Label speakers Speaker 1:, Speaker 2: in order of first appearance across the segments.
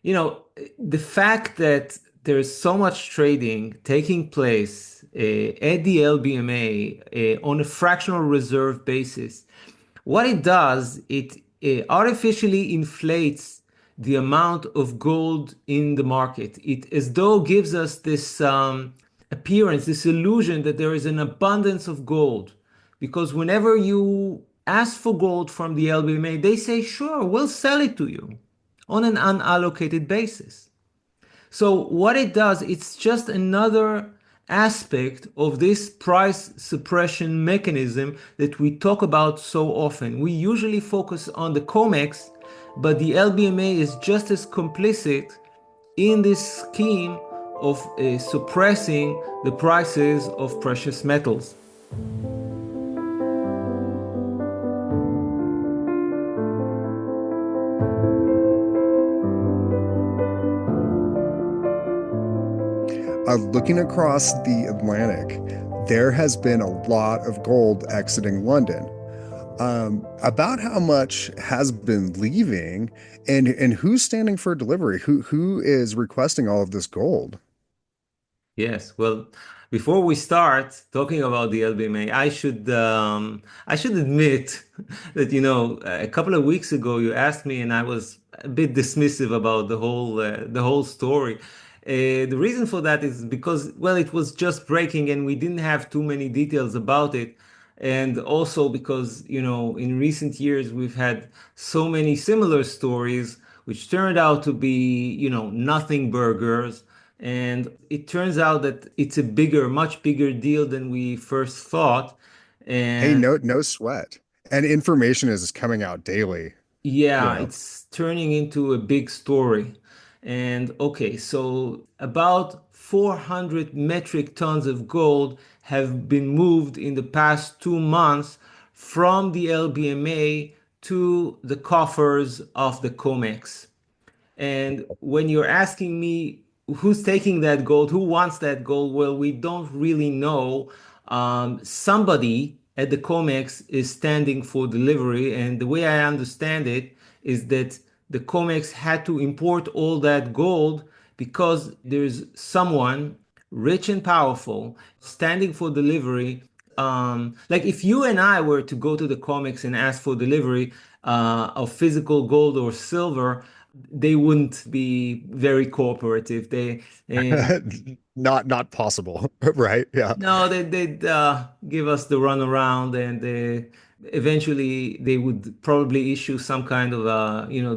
Speaker 1: You know, the fact that there's so much trading taking place at the LBMA on a fractional reserve basis, what it does, it artificially inflates the amount of gold in the market. It as though gives us this appearance, this illusion that there is an abundance of gold. Because whenever you ask for gold from the LBMA, they say, sure, we'll sell it to you on an unallocated basis. So what it does, it's just another aspect of this price suppression mechanism that we talk about so often. We usually focus on the COMEX, but the LBMA is just as complicit in this scheme of suppressing the prices of precious metals.
Speaker 2: Looking across the Atlantic, there has been a lot of gold exiting London. About how much has been leaving, and who's standing for delivery? Who is requesting all of this gold?
Speaker 1: Yes, well, before we start talking about the LBMA, I should admit that a couple of weeks ago you asked me, and I was a bit dismissive about the whole story. The reason for that is because, well, it was just breaking, and we didn't have too many details about it, and also because in recent years we've had so many similar stories which turned out to be nothing burgers. And it turns out that it's a bigger, much bigger deal than we first thought.
Speaker 2: Hey,
Speaker 1: And
Speaker 2: no sweat. And information is coming out daily, you
Speaker 1: yeah,
Speaker 2: know.
Speaker 1: it's turning into a big story. And okay, so about 400 metric tons of gold have been moved in the past 2 months from the LBMA to the coffers of the COMEX. And when you're asking me who's taking that gold, who wants that gold, well, we don't really know. Somebody at the COMEX is standing for delivery, and the way I understand it is that the COMEX had to import all that gold because there's someone rich and powerful standing for delivery. Like if you and I were to go to the COMEX and ask for delivery of physical gold or silver, they wouldn't be very cooperative. And
Speaker 2: Not possible, right? Yeah.
Speaker 1: no, they'd give us the runaround, and eventually they would probably issue some kind of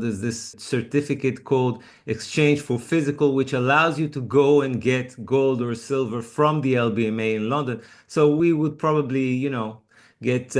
Speaker 1: there's this certificate called exchange for physical, which allows you to go and get gold or silver from the LBMA in London. So we would probably, get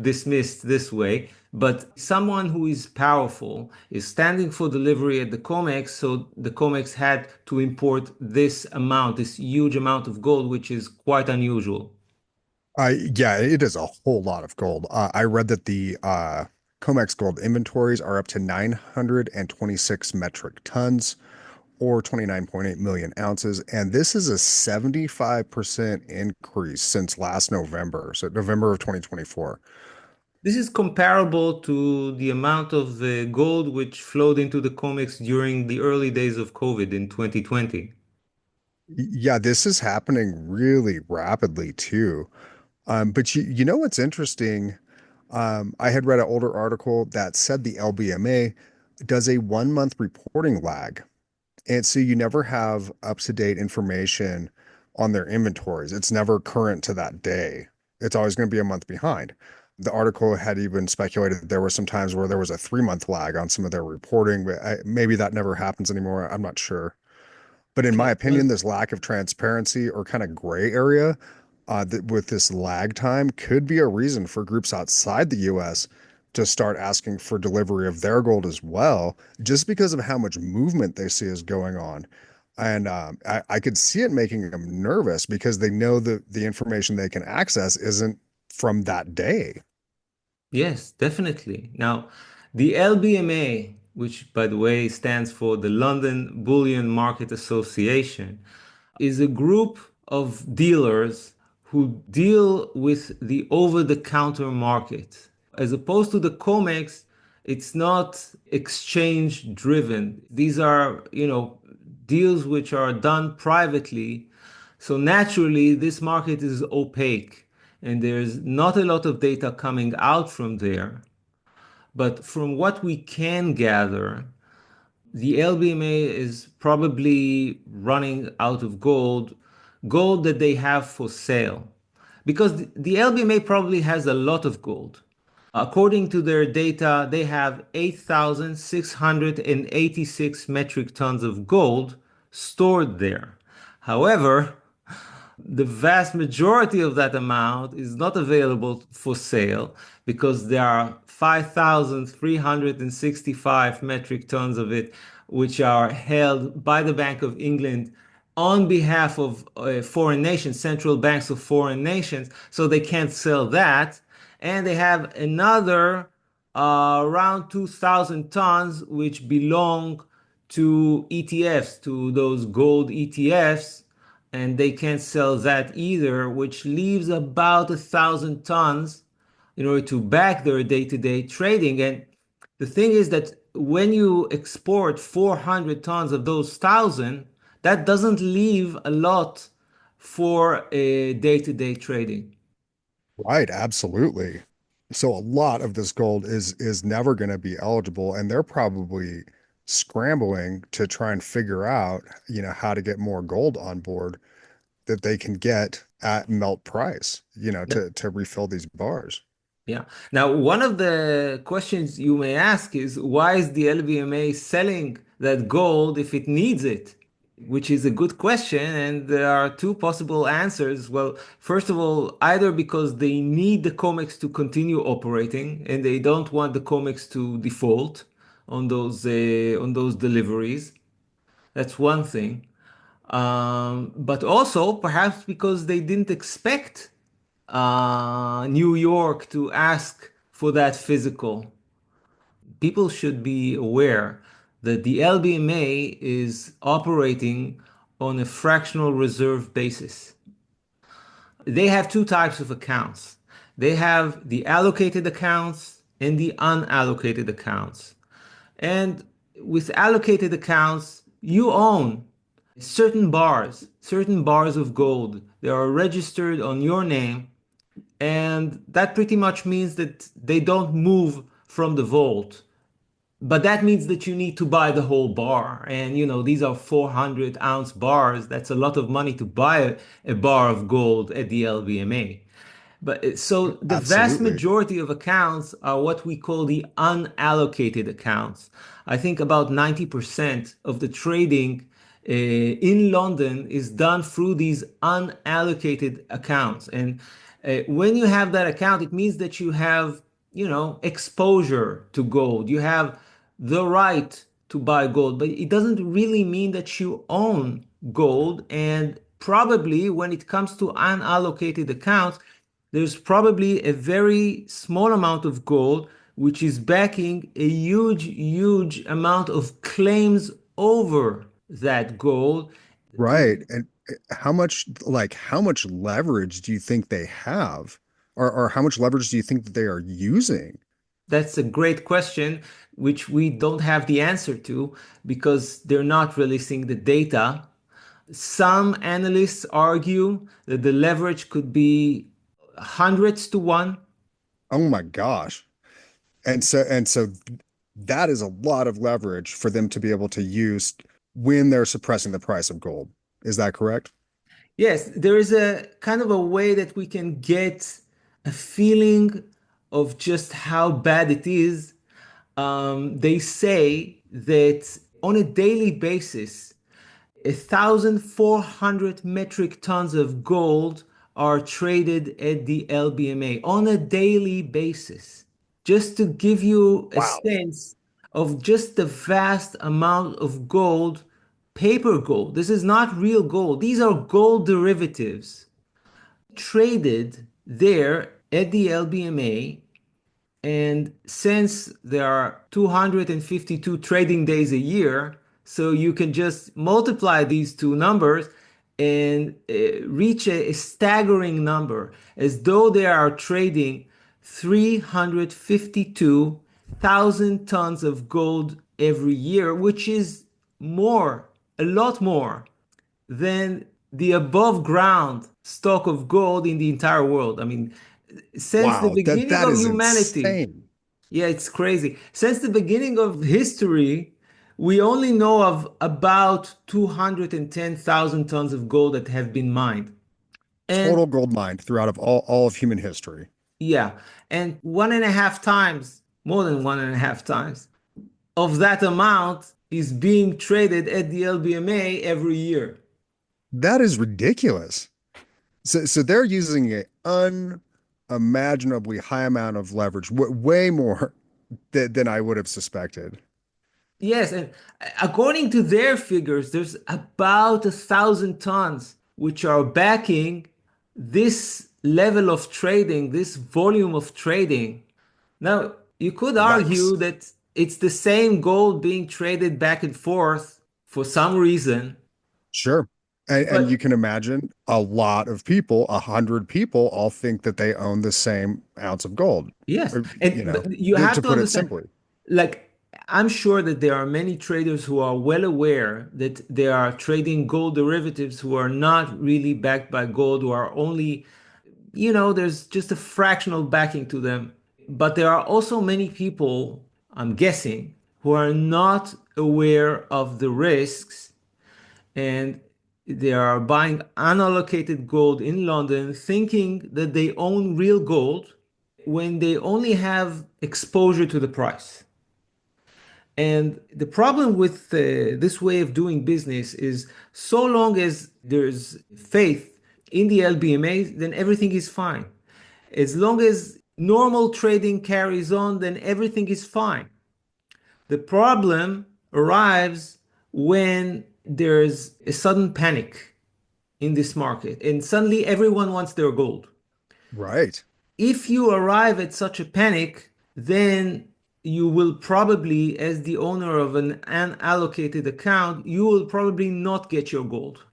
Speaker 1: dismissed this way. But someone who is powerful is standing for delivery at the COMEX, so the COMEX had to import this amount, this huge amount of gold, which is quite unusual.
Speaker 2: Yeah, it is a whole lot of gold. I read that the COMEX gold inventories are up to 926 metric tons, or 29.8 million ounces. And this is a 75% increase since last November, so November of 2024.
Speaker 1: This is comparable to the amount of gold which flowed into the COMEX during the early days of COVID in 2020.
Speaker 2: Yeah, this is happening really rapidly too. But you know what's interesting? I had read an older article that said the LBMA does a 1 month reporting lag. And so you never have up-to-date information on their inventories. It's never current to that day. It's always going to be a month behind. The article had even speculated that there were some times where there was a 3 month lag on some of their reporting, but maybe that never happens anymore. I'm not sure. But in my
Speaker 1: Okay, well,
Speaker 2: opinion, this lack of transparency or kind of gray area that with this lag time could be a reason for groups outside the US to start asking for delivery of their gold as well, just because of how much movement they see is going on. And I could see it making them nervous because they know that the information they can access isn't from that day.
Speaker 1: yes, definitely. Now, the LBMA, which by the way stands for the London Bullion Market Association, is a group of dealers who deal with the over-the-counter market. As opposed to the COMEX, It's not exchange driven. These are, deals which are done privately. So naturally, this market is opaque and there's not a lot of data coming out from there. But from what we can gather, the LBMA is probably running out of gold that they have for sale. Because the LBMA probably has a lot of gold. According to their data, they have 8,686 metric tons of gold stored there. However, the vast majority of that amount is not available for sale because there are 5,365 metric tons of it, which are held by the Bank of England on behalf of foreign nations, central banks of foreign nations. So they can't sell that. And they have another around 2,000 tons, which belong to ETFs, to those gold ETFs, and they can't sell that either, which leaves about 1,000 tons in order to back their day-to-day trading. And the thing is that when you export 400 tons of those 1,000, that doesn't leave a lot for a day-to-day trading.
Speaker 2: Right, absolutely. So a lot of this gold is never going to be eligible, and they're probably scrambling to try and figure out, how to get more gold on board that they can get at melt price,
Speaker 1: Yeah.
Speaker 2: to refill these bars.
Speaker 1: Yeah. Now, one of the questions you may ask is why is the LBMA selling that gold if it needs it? Which is a good question, and there are two possible answers. Well, first of all, either because they need the COMEX to continue operating and they don't want the COMEX to default on those deliveries. That's one thing. But also perhaps because they didn't expect New York to ask for that physical. People should be aware that the LBMA is operating on a fractional reserve basis. They have two types of accounts. They have the allocated accounts and the unallocated accounts. And with allocated accounts, you own certain bars of gold. They are registered on your name, and that pretty much means that they don't move from the vault. But that means that you need to buy the whole bar. And these are 400-ounce bars. That's a lot of money to buy a bar of gold at the LBMA. But so the vast
Speaker 2: Absolutely.
Speaker 1: majority of accounts are what we call the unallocated accounts. I think about 90% of the trading in London is done through these unallocated accounts. And when you have that account, it means that you have, exposure to gold. You have the right to buy gold, but it doesn't really mean that you own gold. And probably when it comes to unallocated accounts, there's probably a very small amount of gold which is backing a huge, huge amount of claims over that gold.
Speaker 2: Right. And how much leverage do you think they have? Or how much leverage do you think that they are using?
Speaker 1: That's a great question, which we don't have the answer to because they're not releasing the data. Some analysts argue that the leverage could be hundreds to one.
Speaker 2: Oh my gosh. And so that is a lot of leverage for them to be able to use when they're suppressing the price of gold. Is that correct?
Speaker 1: Yes, there is a kind of a way that we can get a feeling of just how bad it is. They say that on a daily basis, 1,400 metric tons of gold are traded at the LBMA on a daily basis. Just to give you a
Speaker 2: Wow.
Speaker 1: sense of just the vast amount of gold, paper gold. This is not real gold. These are gold derivatives traded there at the LBMA. And since there are 252 trading days a year, so you can just multiply these two numbers and reach a staggering number, as though they are trading 352 thousand tons of gold every year, which is more, a lot more than the above ground stock of gold in the entire world. I mean, since the
Speaker 2: Wow,
Speaker 1: beginning
Speaker 2: that
Speaker 1: of
Speaker 2: is
Speaker 1: humanity,
Speaker 2: insane.
Speaker 1: yeah, it's crazy. Since the beginning of history, we only know of about 210,000 tons of gold that have been mined. And
Speaker 2: Total gold mine throughout of all of human history.
Speaker 1: yeah, and one and a half times, more than one and a half times of that amount is being traded at the LBMA every year.
Speaker 2: That is ridiculous. So they're using an unimaginably high amount of leverage, way more than I would have suspected.
Speaker 1: Yes, and according to their figures, there's about 1,000 tons which are backing this level of trading, this volume of trading. Now, you could
Speaker 2: Yikes.
Speaker 1: argue that it's the same gold being traded back and forth for some reason,
Speaker 2: Sure. And you
Speaker 1: but
Speaker 2: can imagine a lot of people, 100 people, all think that they own the same ounce of gold,
Speaker 1: yes,
Speaker 2: or,
Speaker 1: and but you
Speaker 2: to
Speaker 1: have to
Speaker 2: put it
Speaker 1: understand,
Speaker 2: simply.
Speaker 1: like I'm sure that there are many traders who are well aware that they are trading gold derivatives who are not really backed by gold, who are only, there's just a fractional backing to them. But there are also many people, I'm guessing, who are not aware of the risks and they are buying unallocated gold in London thinking that they own real gold when they only have exposure to the price. And the problem with this way of doing business is so long as there's faith in the LBMA, then everything is fine. As long as normal trading carries on, then everything is fine. The problem arrives when there's a sudden panic in this market and suddenly everyone wants their gold.
Speaker 2: Right.
Speaker 1: If you arrive at such a panic, then you will probably, as the owner of an unallocated account, you will probably not get your gold.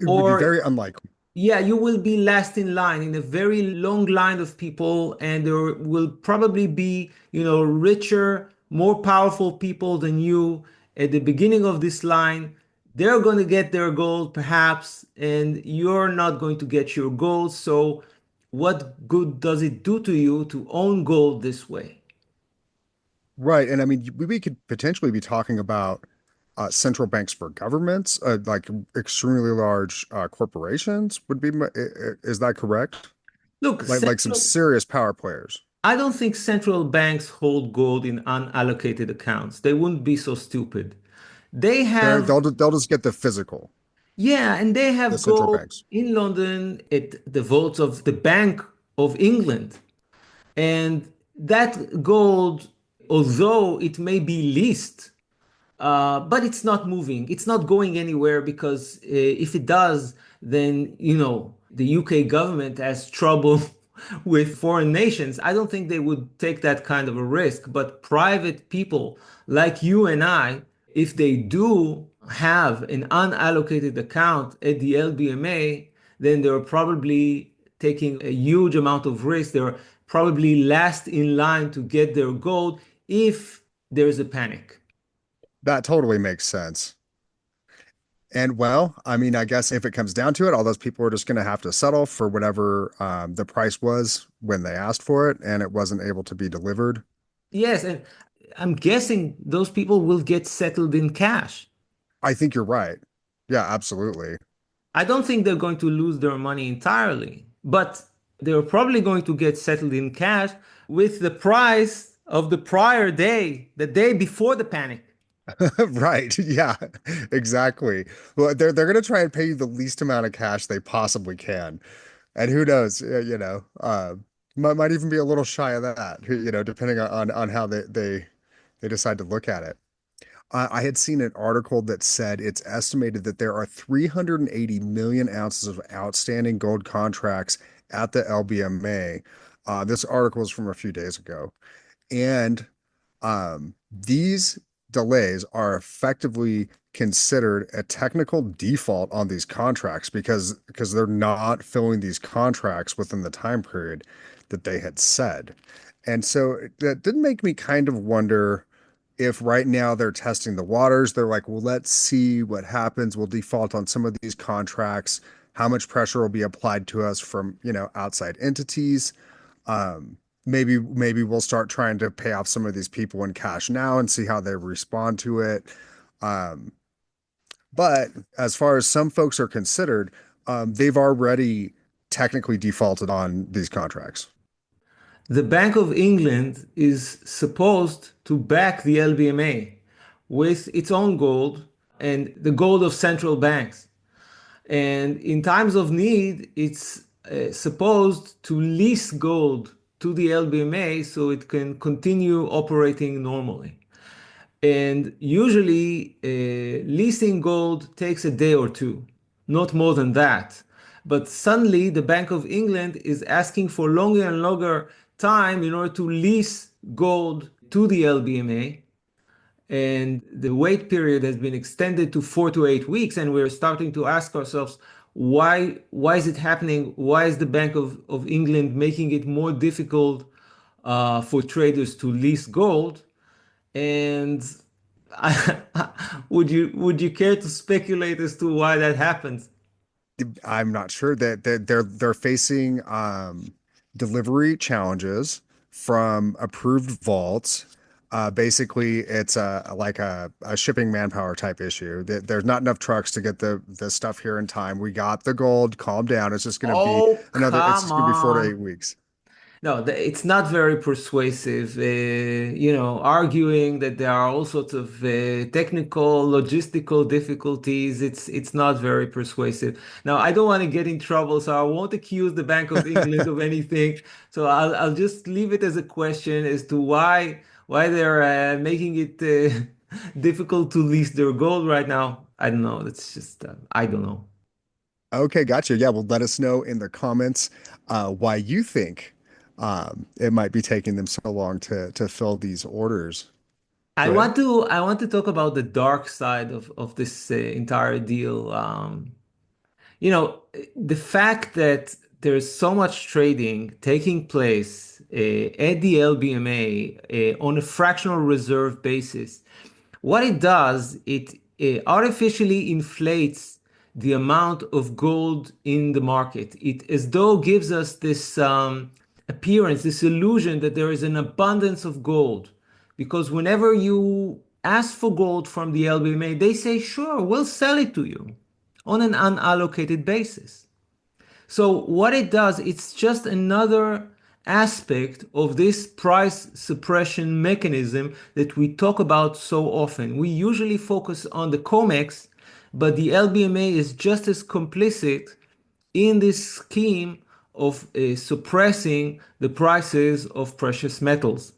Speaker 2: It would be
Speaker 1: Or
Speaker 2: very unlikely.
Speaker 1: yeah, you will be last in line in a very long line of people, and there will probably be, richer, more powerful people than you at the beginning of this line. They're going to get their gold, perhaps, and you're not going to get your gold. So, what good does it do to you to own gold this way?
Speaker 2: Right. And I mean, we could potentially be talking about central banks for governments, like extremely large corporations would be, is that correct?
Speaker 1: Look,
Speaker 2: Like some serious power players.
Speaker 1: I don't think central banks hold gold in unallocated accounts. They wouldn't be so stupid. They have
Speaker 2: They'll just get the physical,
Speaker 1: Yeah, and they
Speaker 2: the
Speaker 1: have
Speaker 2: central
Speaker 1: gold
Speaker 2: banks.
Speaker 1: in London at the vaults of the Bank of England. And that gold, although it may be leased, but it's not moving. It's not going anywhere because if it does, then, the UK government has trouble with foreign nations. I don't think they would take that kind of a risk. But private people like you and I, if they do have an unallocated account at the LBMA, then they're probably taking a huge amount of risk. They're probably last in line to get their gold if there's a panic.
Speaker 2: That totally makes sense. And well, I mean, I guess if it comes down to it, all those people are just going to have to settle for whatever the price was when they asked for it, and it wasn't able to be delivered.
Speaker 1: Yes, and I'm guessing those people will get settled in cash.
Speaker 2: I think you're right. Yeah, absolutely.
Speaker 1: I don't think they're going to lose their money entirely, but they're probably going to get settled in cash with the price of the prior day, the day before the panic.
Speaker 2: Right. Yeah, exactly. Well, they're going to try and pay you the least amount of cash they possibly can. And who knows, might even be a little shy of that, depending on how they decide to look at it. I had seen an article that said it's estimated that there are 380 million ounces of outstanding gold contracts at the LBMA. This article is from a few days ago. And these delays are effectively considered a technical default on these contracts because they're not filling these contracts within the time period that they had said. And so that did make me kind of wonder if right now they're testing the waters. They're like, well, let's see what happens. We'll default on some of these contracts. How much pressure will be applied to us from, outside entities? Maybe we'll start trying to pay off some of these people in cash now and see how they respond to it. Um, but as far as some folks are considered, they've already technically defaulted on these contracts.
Speaker 1: The Bank of England is supposed to back the LBMA with its own gold and the gold of central banks. And in times of need, it's supposed to lease gold to the LBMA so it can continue operating normally. And usually, leasing gold takes a day or two, not more than that. But suddenly, the Bank of England is asking for longer and longer time in order to lease gold to the LBMA. And the wait period has been extended to 4 to 8 weeks. And we're starting to ask ourselves, why is it happening? Why is the Bank of England making it more difficult for traders to lease gold? And I, would you care to speculate as to why that happens?
Speaker 2: I'm not sure that they're facing delivery challenges from approved vaults. Basically, it's a shipping manpower type issue. There's not enough trucks to get the stuff here in time. We got the gold. Calm down. It's just going to be
Speaker 1: Oh,
Speaker 2: it's
Speaker 1: come
Speaker 2: just going to be 4 to 8
Speaker 1: on.
Speaker 2: weeks.
Speaker 1: No, it's not very persuasive. Arguing that there are all sorts of technical, logistical difficulties. It's not very persuasive. Now, I don't want to get in trouble, so I won't accuse the Bank of England of anything. So I'll just leave it as a question as to why they're making it difficult to lease their gold right now. I don't know. That's just I don't know.
Speaker 2: Okay, gotcha. Yeah, well, let us know in the comments why you think it might be taking them so long to fill these orders.
Speaker 1: I
Speaker 2: Go ahead.
Speaker 1: want to I want to talk about the dark side of this entire deal. The fact that there's so much trading taking place at the LBMA on a fractional reserve basis. What it does, it artificially inflates the amount of gold in the market. It as though gives us this appearance, this illusion that there is an abundance of gold. Because whenever you ask for gold from the LBMA, they say, sure, we'll sell it to you on an unallocated basis. So what it does, it's just another aspect of this price suppression mechanism that we talk about so often. We usually focus on the COMEX, but the LBMA is just as complicit in this scheme of suppressing the prices of precious metals.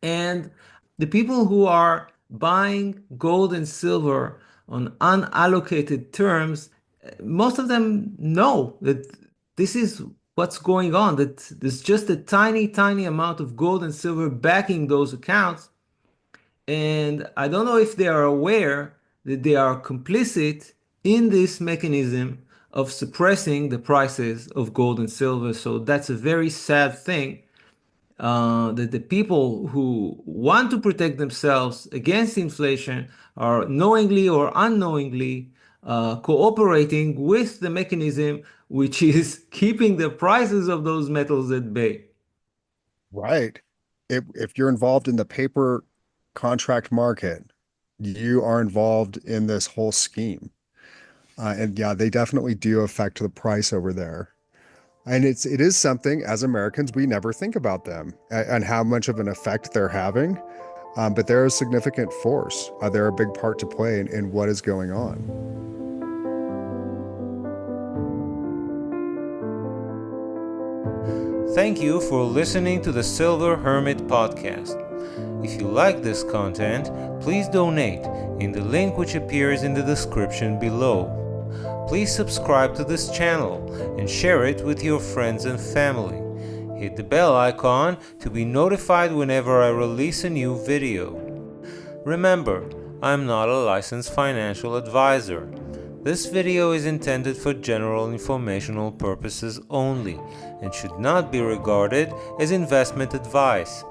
Speaker 1: And the people who are buying gold and silver on unallocated terms, most of them know that this is what's going on, that there's just a tiny, tiny amount of gold and silver backing those accounts. And I don't know if they are aware that they are complicit in this mechanism of suppressing the prices of gold and silver. So that's a very sad thing that the people who want to protect themselves against inflation are knowingly or unknowingly cooperating with the mechanism which is keeping the prices of those metals at bay.
Speaker 2: Right. If you're involved in the paper contract market, you are involved in this whole scheme. And yeah, they definitely do affect the price over there. And it is something as Americans we never think about them and how much of an effect they're having. But they're a significant force. They're a big part to play in what is going on.
Speaker 1: Thank you for listening to the Silver Hermit podcast. If you like this content, please donate in the link which appears in the description below. Please subscribe to this channel and share it with your friends and family. Hit the bell icon to be notified whenever I release a new video. Remember, I'm not a licensed financial advisor. This video is intended for general informational purposes only and should not be regarded as investment advice.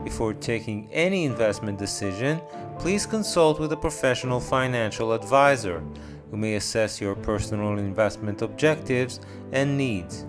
Speaker 1: Before taking any investment decision, please consult with a professional financial advisor who may assess your personal investment objectives and needs.